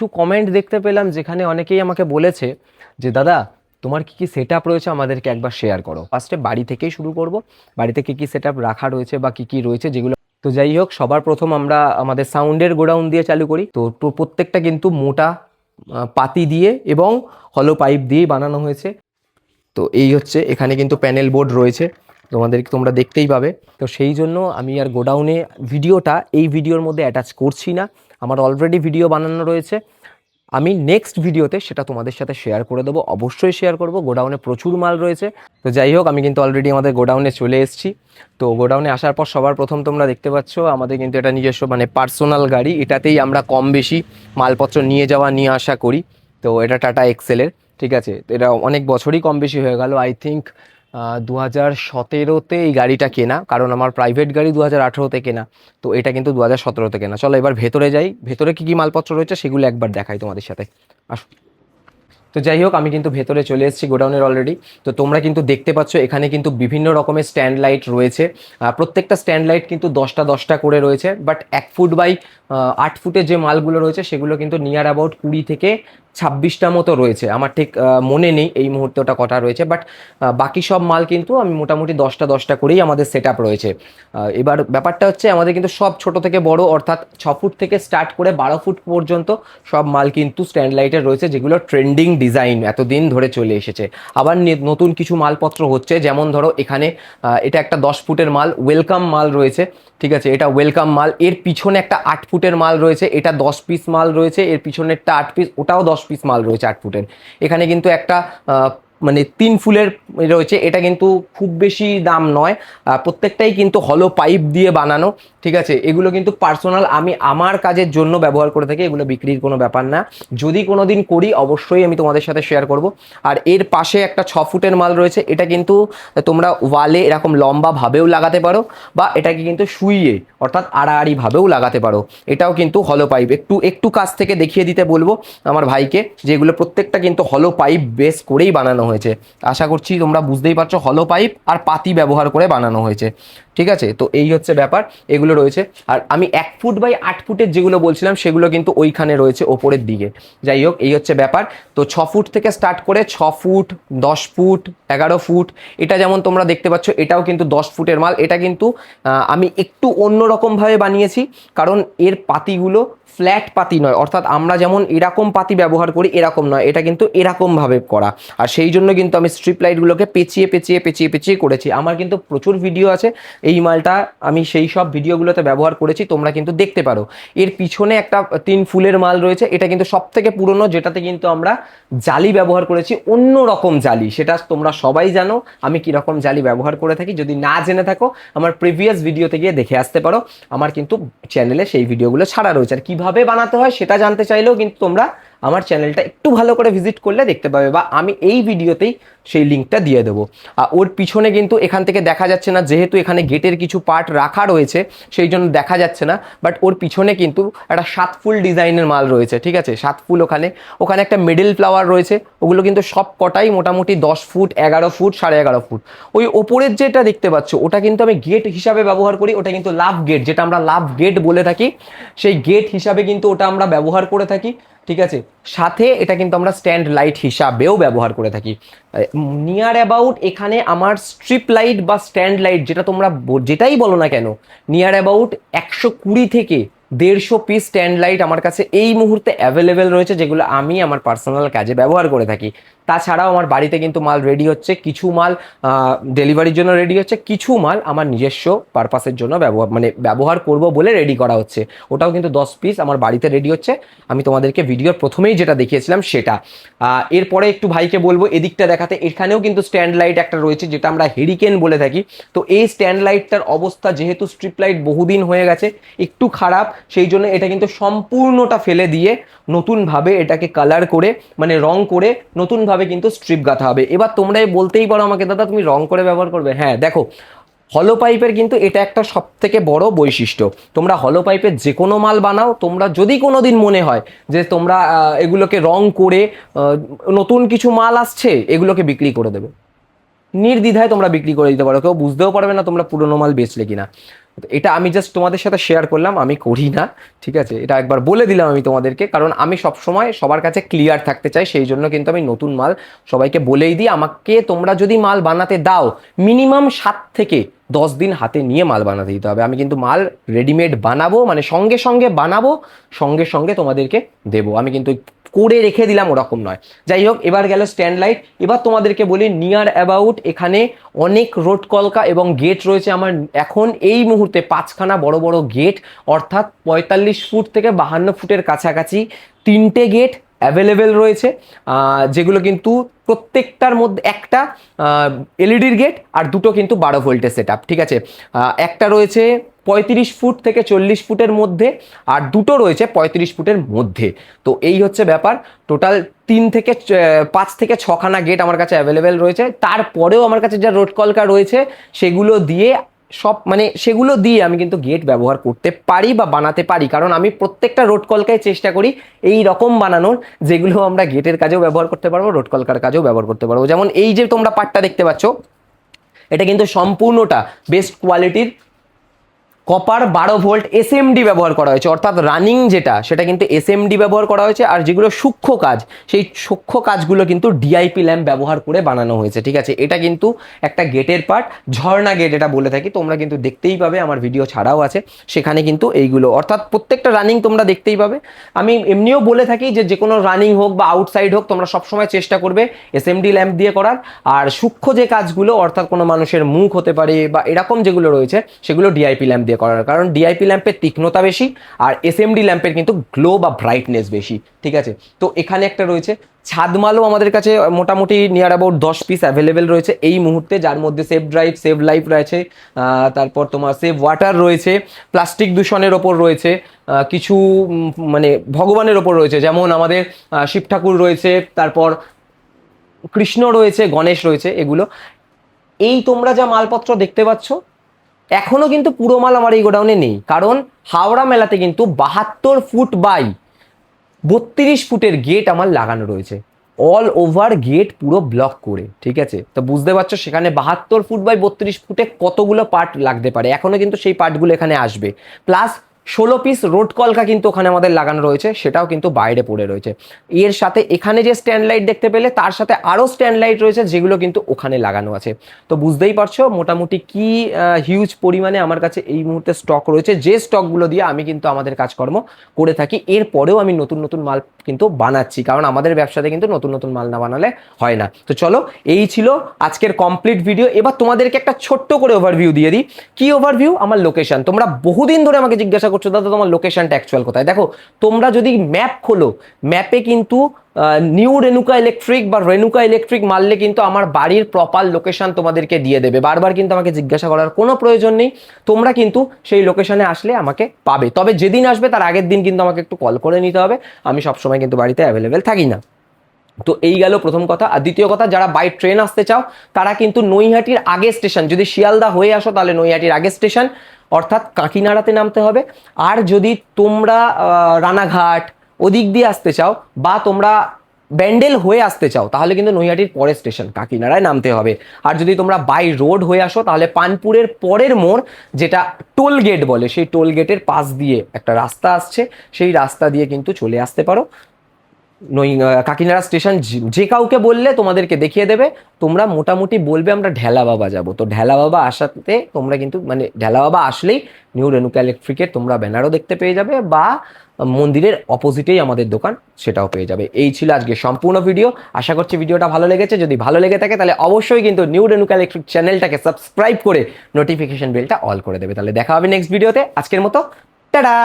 কিছু কমেন্ট দেখতে পেলাম যেখানে অনেকেই আমাকে বলেছে যে দাদা তোমার কি কি সেটআপ রয়েছে আমাদেরকে একবার শেয়ার করো। ফার্স্টে বাড়ি থেকেই শুরু করব, বাড়িতে কি কি সেটআপ রাখা রয়েছে বা কি কি রয়েছে যেগুলো। তো যাই হোক, সবার প্রথম আমরা আমাদের সাউন্ডের গোডাউন দিয়ে চালু করি। তো প্রত্যেকটা কিন্তু মোটা পাতি দিয়ে এবং হলো পাইপ দিয়েই বানানো হয়েছে। তো এই হচ্ছে, এখানে কিন্তু প্যানেল বোর্ড রয়েছে, তোমরা দেখতেই পাবে। তো সেই জন্য আমি আর গোডাউনে ভিডিওটা এই ভিডিওর মধ্যে অ্যাটাচ করছি না, আমার অলরেডি ভিডিও বানানো রয়েছে। আমি নেক্সট ভিডিওতে সেটা তোমাদের সাথে শেয়ার করে দেবো, অবশ্যই শেয়ার করব। গোডাউনে প্রচুর মাল রয়েছে। তো যাই হোক, আমি কিন্তু অলরেডি আমাদের গোডাউনে চলে এসেছি। তো গোডাউনে আসার পর সবার প্রথম তোমরা দেখতে পাচ্ছ আমাদের কিন্তু এটা নিজস্ব পার্সোনাল গাড়ি, এটাতেই আমরা কম বেশি মালপত্র নিয়ে যাওয়া নিয়ে আসা করি। তো এটা টাটা এক্সেলের, ঠিক আছে। তো এটা অনেক বছরই কম বেশি হয়ে গেল, আই থিঙ্ক 2017-তে এই গাড়িটা কেনা, কারণ আমার প্রাইভেট গাড়ি 2018-তে কেনা। তো এটা কিন্তু 2017-তে কেনা। চলো এবার ভেতরে যাই, ভেতরে কি কি মালপত্র রয়েছে সেগুলো একবার দেখাই তোমাদের সাথে। আসো। তো যাই হোক, আমি কিন্তু ভেতরে চলে এসেছি গোডাউনের অলরেডি। তো তোমরা কিন্তু দেখতে পাচ্ছ এখানে কিন্তু বিভিন্ন রকমের স্ট্যান্ড লাইট রয়েছে। প্রত্যেকটা স্ট্যান্ড লাইট কিন্তু 10টা 10টা করে রয়েছে, বাট 1 ফুট বাই 8 ফুটের যে মালগুলো রয়েছে সেগুলো কিন্তু নিয়ার অ্যাবাউট 20 থেকে 26টা মতো রয়েছে। আমার ঠিক মনে নেই এই মুহূর্তে ওটা কটা রয়েছে, বাট বাকি সব মাল কিন্তু আমি মোটামুটি 10টা 10টা করেই আমাদের সেট আপ রয়েছে। এবার ব্যাপারটা হচ্ছে আমাদের কিন্তু সব ছোট থেকে বড়, অর্থাৎ 6 ফুট থেকে স্টার্ট করে 12 ফুট পর্যন্ত সব মাল কিন্তু স্ট্যান্ড লাইটের রয়েছে, যেগুলো ট্রেন্ডিং ডিজাইন এতদিন ধরে চলে এসেছে। আবার নতুন কিছু মালপত্র হচ্ছে, যেমন ধরো এখানে এটা একটা 10 ফুটের মাল, ওয়েলকাম মাল রয়েছে, ঠিক আছে। এটা ওয়েলকাম মাল। এর পিছনে একটা 8 ফুটের মাল রয়েছে, এটা 10 পিস মাল রয়েছে। এর পিছনেরটা 8 পিস, ওটাও 10 পিস মাল রয়েছে 8 ফুটের। এখানে কিন্তু একটা 3 ফুলের রয়েছে, এটা কিন্তু খুব বেশি দাম নয়। প্রত্যেকটাই কিন্তু হলো পাইপ দিয়ে বানানো, ঠিক আছে। এগুলো কিন্তু পার্সোনাল, আমি আমার কাজের জন্য ব্যবহার করে থাকি, এগুলো বিক্রির কোনো ব্যাপার না। যদি কোনো দিন করি অবশ্যই আমি তোমাদের সাথে শেয়ার করব। আর এর পাশে একটা 6 ফুটের মাল রয়েছে, এটা কিন্তু তোমরা ওয়ালে এরকম লম্বা ভাবেও লাগাতে পারো, বা এটাকে কিন্তু শুইয়ে অর্থাৎ আড়াআড়ি ভাবেও লাগাতে পারো। এটাও কিন্তু হলো পাইপ। একটু একটু কাছ থেকে দেখিয়ে দিতে বলবো আমার ভাইকে, যে এগুলো প্রত্যেকটা কিন্তু হলো পাইপ বেস করেই বানানো হয়েছে। আশা করছি তোমরা বুঝতেই পারছো, হলো পাইপ আর পাতি ব্যবহার করে বানানো হয়েছে, ঠিক আছে। তো এই হচ্ছে ব্যাপার, এগুলো রয়েছে। আর আমি 1 ফুট বাই 8 ফুটের যেগুলো বলছিলাম সেগুলো কিন্তু ওইখানে রয়েছে ওপরের দিকে। যাই হোক, এই হচ্ছে ব্যাপার। তো 6 ফুট থেকে স্টার্ট করে 6 ফুট, 10 ফুট, 11 ফুট, এটা যেমন তোমরা দেখতে পাচ্ছ এটাও কিন্তু 10 ফুটের মাল। এটা কিন্তু আমি একটু অন্যরকমভাবে বানিয়েছি, কারণ এর পাতিগুলো ফ্ল্যাট পাতি নয়, অর্থাৎ আমরা যেমন এরকম পাতি ব্যবহার করি এরকম নয়, এটা কিন্তু এরকমভাবে করা। আর সেই জন্য কিন্তু আমি স্ট্রিপ লাইটগুলোকে পেঁচিয়ে পেঁচিয়ে পেঁচিয়ে পেঁচিয়ে করেছি। আমার কিন্তু প্রচুর ভিডিও আছে, এই মালটা আমি সেই সব ভিডিওগুলোতে ব্যবহার করেছি, তোমরা কিন্তু দেখতে পারো। এর পিছনে একটা 3 ফুলের মাল রয়েছে, এটা কিন্তু সব থেকে পুরনো, যেটাতে কিন্তু আমরা জালি ব্যবহার করেছি, অন্য রকম জালি। সেটা তোমরা সবাই জানো আমি কীরকম জালি ব্যবহার করে থাকি। যদি না জেনে থাকো আমার প্রিভিয়াস ভিডিওতে গিয়ে দেখে আসতে পারো, আমার কিন্তু চ্যানেলে সেই ভিডিওগুলো ছাড়া রয়েছে। আর কীভাবে বানাতে হয় সেটা জানতে চাইলেও কিন্তু তোমরা আমার চ্যানেলটা একটু ভালো করে ভিজিট করলে দেখতে পাবে, বা আমি এই ভিডিওতেই সেই লিঙ্কটা দিয়ে দেবো। ওর পিছনে কিন্তু এখান থেকে দেখা যাচ্ছে না, যেহেতু এখানে গেটের কিছু পার্ট রাখা রয়েছে সেই জন্য দেখা যাচ্ছে না, বাট ওর পিছনে কিন্তু একটা 7 ফুল ডিজাইনের মাল রয়েছে, ঠিক আছে। 7 ফুল, ওখানে ওখানে একটা মিডল ফ্লাওয়ার রয়েছে, ওগুলো কিন্তু সব কটাই মোটামুটি 10 ফুট, 11 ফুট, 11.5 ফুট। ওই ওপরের যেটা দেখতে পাচ্ছ ওটা কিন্তু আমি গেট হিসাবে ব্যবহার করি, ওটা কিন্তু লাভ গেট, যেটা আমরা লাভ গেট বলে থাকি, সেই গেট হিসাবে কিন্তু ওটা আমরা ব্যবহার করে থাকি, ঠিক আছে। সাথে এটা কিন্তু আমরা স্ট্যান্ড লাইট হিসাবেও ব্যবহার করে থাকি। নিয়ার অ্যাবাউট এখানে আমার স্ট্রিপ লাইট বা স্ট্যান্ড লাইট যেটা তোমরা যেটাই বলো না কেন, নিয়ার অ্যাবাউট 120 থেকে 150 পিস স্ট্যান্ড লাইট আমার কাছে এই মুহূর্তে অ্যাভেলেবেল রয়েছে, যেগুলো আমি আমার পার্সোনাল কাজে ব্যবহার করে থাকি। তাছাড়াও আমার বাড়িতে কিন্তু মাল রেডি হচ্ছে, কিছু মাল ডেলিভারির জন্য রেডি হচ্ছে, কিছু মাল আমার নিজস্ব পারপাসের জন্য ব্যবহার করব বলে রেডি করা হচ্ছে। ওটাও কিন্তু 10 পিস আমার বাড়িতে রেডি হচ্ছে, আমি তোমাদেরকে ভিডিওর প্রথমেই যেটা দেখিয়েছিলাম সেটা। এরপরে একটু ভাইকে বলবো এদিকটা দেখাতে। এখানেও কিন্তু স্ট্যান্ড লাইট একটা রয়েছে, যেটা আমরা হেরিকেন বলে থাকি। তো এই স্ট্যান্ড লাইটটার অবস্থা, যেহেতু স্ট্রিপ লাইট বহুদিন হয়ে গেছে, একটু খারাপ, সেই জন্য এটা কিন্তু সম্পূর্ণটা ফেলে দিয়ে নতুনভাবে এটাকে কালার করে, রং করে নতুনভাবে কিন্তু স্ট্রিপ গাঁথা হবে। এবার তোমরাই বলতেই পারো আমাকে, দাদা তুমি রং করে ব্যবহার করবে? হ্যাঁ, দেখো, হলো পাইপের কিন্তু এটা একটা সব থেকে বড় বৈশিষ্ট্য। তোমরা হলো পাইপের যে কোনো মাল বানাও, তোমরা যদি কোনো দিন মনে হয় যে তোমরা এগুলোকে রং করে নতুন কিছু মাল আসছে এগুলোকে বিক্রি করে দেবে, নির্দ্বিধায় তোমরা বিক্রি করে দিতে পারো, কেউ বুঝতেও পারবে না তোমরা পুরোনো মাল বেচলে কিনা। এটা আমি জাস্ট তোমাদের সাথে শেয়ার করলাম, আমি করি না, ঠিক আছে, এটা একবার বলে দিলাম আমি তোমাদেরকে, কারণ আমি সবসময় সবার কাছে ক্লিয়ার থাকতে চাই, সেই জন্য কিন্তু আমি নতুন মাল সবাইকে বলেই দিই। আমাকে তোমরা যদি মাল বানাতে দাও মিনিমাম 7 থেকে 10 দিন হাতে নিয়ে মাল বানাতে দিতে হবে। আমি কিন্তু মাল রেডিমেড বানাবো, মানে সঙ্গে সঙ্গে বানাবো, সঙ্গে সঙ্গে তোমাদেরকে দেবো, আমি কিন্তু করে রেখে দিলাম ওরকম নয়। যাই হোক, এবার গেল স্ট্যান্ড লাইট। এবার তোমাদেরকে বলি নিয়ার অ্যাবাউট এখানে অনেক রোড কলকা এবং গেট রয়েছে আমার এখন এই মুহূর্তে 5খানা বড় বড় গেট, অর্থাৎ 45 ফুট থেকে 52 ফুটের কাছাকাছি 3টে গেট অ্যাভেলেবেল রয়েছে, যেগুলো কিন্তু প্রত্যেকটার মধ্যে একটা এলইডির গেট আর দুটো কিন্তু 12 ভোল্টের সেট আপ, ঠিক আছে। একটা রয়েছে 35 ফুট থেকে 40 ফুটের মধ্যে আর দুটো রয়েছে 35 ফুটের মধ্যে। তো এই হচ্ছে ব্যাপার, টোটাল 5 থেকে 6খানা গেট আমার কাছে অ্যাভেলেবেল রয়েছে। তারপরেও আমার কাছে যা রোড কলকা রয়েছে সেগুলো দিয়ে সেগুলো দিয়ে আমি কিন্তু গেট ব্যবহার করতে পারি বা বানাতে পারি, কারণ আমি প্রত্যেকটা রোড কলকায় চেষ্টা করি এই রকম বানানোর যেগুলো আমরা গেটের কাজেও ব্যবহার করতে পারবো, রোড কলকার কাজেও ব্যবহার করতে পারবো। যেমন এই যে তোমরা পার্টটা দেখতে পাচ্ছ, এটা কিন্তু সম্পূর্ণটা বেস্ট কোয়ালিটির কপার 12 ভোল্ট এসএমডি ব্যবহার করা হয়েছে, অর্থাৎ রানিং যেটা সেটা কিন্তু এসএমডি ব্যবহার করা হয়েছে, আর যেগুলো সূক্ষ্ম কাজ সেই সূক্ষ্ম কাজগুলো কিন্তু ডিআইপি ল্যাম্প ব্যবহার করে বানানো হয়েছে, ঠিক আছে। এটা কিন্তু একটা গেটের পার্ট, ঝর্ণা গেট এটা বলে থাকি, তোমরা কিন্তু দেখতেই পাবে, আমার ভিডিও ছাড়াও আছে সেখানে কিন্তু এইগুলো, অর্থাৎ প্রত্যেকটা রানিং তোমরা দেখতেই পাবে। আমি এমনিও বলে থাকি যে কোনো রানিং হোক বা আউটসাইড হোক তোমরা সবসময় চেষ্টা করবে এসএমডি ল্যাম্প দিয়ে করার, আর সূক্ষ্ম যে কাজগুলো অর্থাৎ কোনো মানুষের মুখ হতে পারে বা এরকম যেগুলো রয়েছে সেগুলো ডিআইপি ল্যাম্প দিয়ে করার, কারণ ডিআইপি ল্যাম্পের তীক্ষ্ণতা বেশি আর এসএমডি ল্যাম্পের কিন্তু গ্লো বা ব্রাইটনেস বেশি, ঠিক আছে। তো এখানে একটা রয়েছে ছাদমালও আমাদের কাছে মোটামুটি নিয়ার অ্যাবাউট 10 পিস অ্যাভেলেবেল রয়েছে এই মুহূর্তে, যার মধ্যে সেভ ড্রাইভ, সেভ লাইফ রয়েছে, তারপর তোমার সেভ ওয়াটার রয়েছে, প্লাস্টিক দূষণের ওপর রয়েছে, কিছু মানে ভগবানের ওপর রয়েছে, যেমন আমাদের শিব ঠাকুর রয়েছে, তারপর কৃষ্ণ রয়েছে, গণেশ রয়েছে, এগুলো। এই তোমরা যা মালপত্র দেখতে পাচ্ছ এখনো কিন্তু পুরো মাল আমার এই গোডাউনে নেই, কারণ হাওড়া মেলাতে কিন্তু 72 ফুট বাই 32 ফুটের গেট আমার লাগানো রয়েছে, অল ওভার গেট পুরো ব্লক করে, ঠিক আছে। তো বুঝতে পারছো সেখানে 72 ফুট বাই 32 ফুটে কতগুলো পার্ট লাগতে পারে, এখনো কিন্তু সেই পার্টগুলো এখানে আসবে, প্লাস 16 পিস রোড কলকা কিন্তু ওখানে আমাদের লাগানো রয়েছে, সেটাও কিন্তু বাইরে পড়ে রয়েছে। এর সাথে এখানে যে স্ট্যান্ড লাইট দেখতে পেলে তার সাথে আরও স্ট্যান্ড লাইট রয়েছে যেগুলো কিন্তু ওখানে লাগানো আছে। তো বুঝতেই পারছো মোটামুটি কি হিউজ পরিমাণে আমার কাছে এই মুহূর্তে স্টক রয়েছে, যে স্টকগুলো দিয়ে আমি কিন্তু আমাদের কাজকর্ম করে থাকি। এরপরেও আমি নতুন নতুন মাল কিন্তু বানাচ্ছি, কারণ আমাদের ব্যবসাতে কিন্তু নতুন নতুন মাল না বানালে হয় না। তো চলো, এই ছিল আজকের কমপ্লিট ভিডিও। এবার তোমাদেরকে একটা ছোট্ট করে ওভারভিউ দিয়ে দিই। কি ওভারভিউ? আমার লোকেশন। তোমরা বহুদিন ধরে আমাকে জিজ্ঞাসা করছো দাদা তোমার লোকেশনটা অ্যাকচুয়াল কোথায়। দেখো, তোমরা যদি ম্যাপ খোলো, ম্যাপে কিন্তু নিউ রেনুকা ইলেকট্রিক বা রেনুকা ইলেকট্রিক মারলে কিন্তু আমার বাড়ির প্রপার লোকেশন তোমাদেরকে দিয়ে দেবে, বারবার কিন্তু আমাকে জিজ্ঞাসা করার কোনো প্রয়োজন নেই। তোমরা কিন্তু সেই লোকেশনে আসলে আমাকে পাবে, তবে যেদিন আসবে তার আগের দিন কিন্তু আমাকে একটু কল করে নিতে হবে, আমি সবসময় কিন্তু বাড়িতে অ্যাভেলেবেল থাকি না। তো এই গেল প্রথম কথা। আর দ্বিতীয় কথা, যারা বাই ট্রেন আসতে চাও তারা কিন্তু নৈহাটির আগে স্টেশন, যদি শিয়ালদা হয়ে আসো তাহলে নৈহাটির আগে স্টেশন অর্থাৎ কাকিনাড়াতে নামতে হবে। আর যদি তোমরা রানাঘাট ওদিক দিয়ে আসতে চাও বা তোমরা ব্যান্ডেল হয়ে আসতে চাও তাহলে কিন্তু নৈহাটির পরের স্টেশন কাকিনাড়ায় নামতে হবে। আর যদি তোমরা বাই রোড হয়ে আসো তাহলে পানপুরের পরের মোড়, যেটা টোল গেট বলে, সেই টোল গেটের পাশ দিয়ে একটা রাস্তা আসছে, সেই রাস্তা দিয়ে কিন্তু চলে আসতে পারো। কাকিনাড়া স্টেশন যে কাউকে বললে তোমাদেরকে দেখিয়ে দেবে। তোমরা মোটামুটি বলবে আমরা ঢেলা বাবা যাবো, তো ঢেলা বাবা আসাতে তোমরা কিন্তু মানে ঢেলা বাবা আসলেই নিউ রেনুকা ইলেকট্রিকের তোমরা ব্যানারও দেখতে পেয়ে যাবে, বা মন্দিরের অপোজিটেই আমাদের দোকান সেটাও পেয়ে যাবে। এই ছিল আজকে সম্পূর্ণ ভিডিও। আশা করছি ভিডিওটা ভালো লেগেছে। যদি ভালো লেগে থাকে তাহলে অবশ্যই কিন্তু নিউ রেনুকা ইলেকট্রিক চ্যানেলটাকে সাবস্ক্রাইব করে নোটিফিকেশন বেলটা অল করে দেবে। তাহলে দেখা হবে নেক্সট ভিডিওতে। আজকের মতো টাটা।